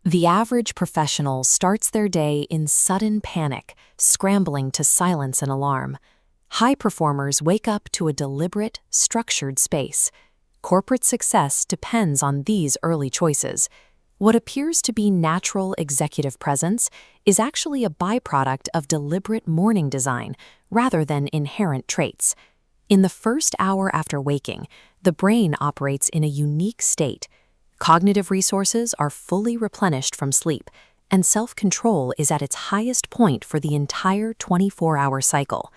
The average professional starts their day in sudden panic, scrambling to silence an alarm. High performers wake up to a deliberate, structured space. Corporate success depends on these early choices. What appears to be natural executive presence is actually a byproduct of deliberate morning design rather than inherent traits. In the first hour after waking, the brain operates in a unique state. Cognitive resources are fully replenished from sleep, and self-control is at its highest point for the entire 24-hour cycle.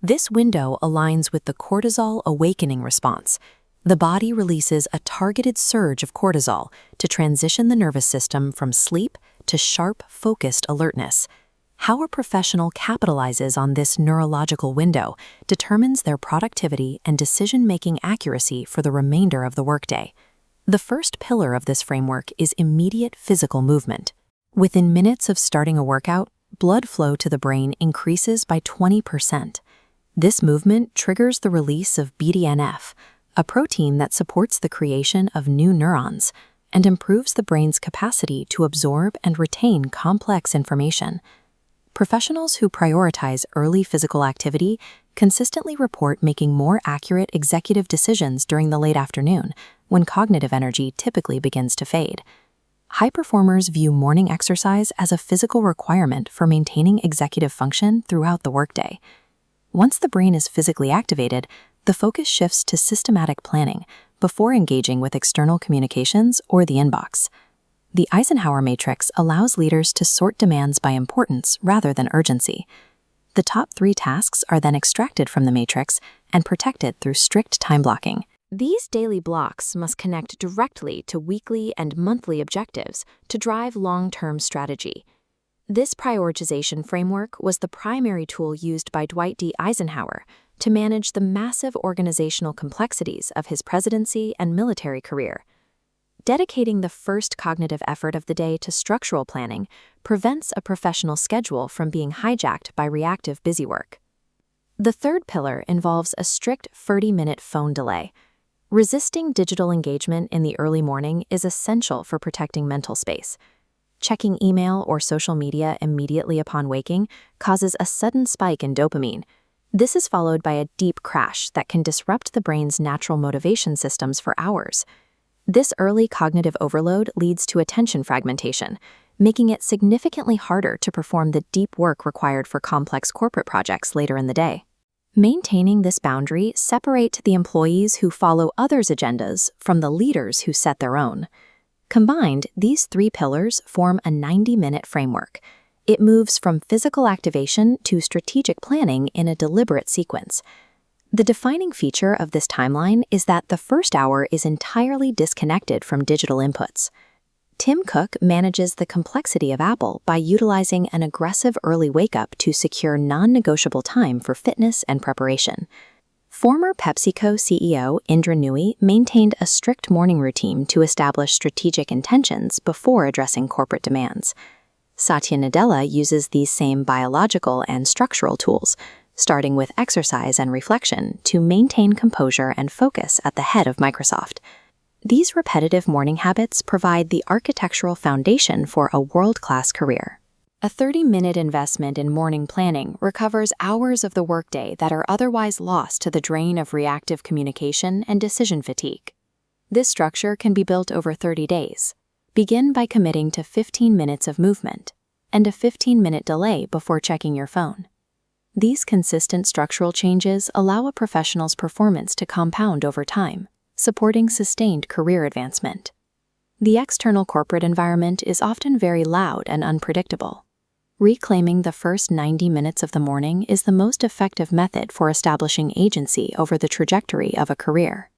This window aligns with the cortisol awakening response. The body releases a targeted surge of cortisol to transition the nervous system from sleep to sharp, focused alertness. How a professional capitalizes on this neurological window determines their productivity and decision-making accuracy for the remainder of the workday. The first pillar of this framework is immediate physical movement. Within minutes of starting a workout, blood flow to the brain increases by 20%. This movement triggers the release of BDNF, a protein that supports the creation of new neurons and improves the brain's capacity to absorb and retain complex information. Professionals who prioritize early physical activity consistently report making more accurate executive decisions during the late afternoon, when cognitive energy typically begins to fade. High performers view morning exercise as a physical requirement for maintaining executive function throughout the workday. Once the brain is physically activated, the focus shifts to systematic planning before engaging with external communications or the inbox. The Eisenhower matrix allows leaders to sort demands by importance rather than urgency. The top 3 tasks are then extracted from the matrix and protected through strict time blocking. These daily blocks must connect directly to weekly and monthly objectives to drive long-term strategy. This prioritization framework was the primary tool used by Dwight D. Eisenhower to manage the massive organizational complexities of his presidency and military career. Dedicating the first cognitive effort of the day to structural planning prevents a professional schedule from being hijacked by reactive busywork. The third pillar involves a strict 30-minute phone delay. Resisting digital engagement in the early morning is essential for protecting mental space. Checking email or social media immediately upon waking causes a sudden spike in dopamine. This is followed by a deep crash that can disrupt the brain's natural motivation systems for hours. This early cognitive overload leads to attention fragmentation, making it significantly harder to perform the deep work required for complex corporate projects later in the day. Maintaining this boundary separates the employees who follow others' agendas from the leaders who set their own. Combined, these 3 pillars form a 90-minute framework. It moves from physical activation to strategic planning in a deliberate sequence. The defining feature of this timeline is that the first hour is entirely disconnected from digital inputs. Tim Cook manages the complexity of Apple by utilizing an aggressive early wake-up to secure non-negotiable time for fitness and preparation. Former PepsiCo CEO Indra Nooyi maintained a strict morning routine to establish strategic intentions before addressing corporate demands. Satya Nadella uses these same biological and structural tools, starting with exercise and reflection, to maintain composure and focus at the head of Microsoft. These repetitive morning habits provide the architectural foundation for a world-class career. A 30-minute investment in morning planning recovers hours of the workday that are otherwise lost to the drain of reactive communication and decision fatigue. This structure can be built over 30 days. Begin by committing to 15 minutes of movement and a 15-minute delay before checking your phone. These consistent structural changes allow a professional's performance to compound over time, supporting sustained career advancement. The external corporate environment is often very loud and unpredictable. Reclaiming the first 90 minutes of the morning is the most effective method for establishing agency over the trajectory of a career.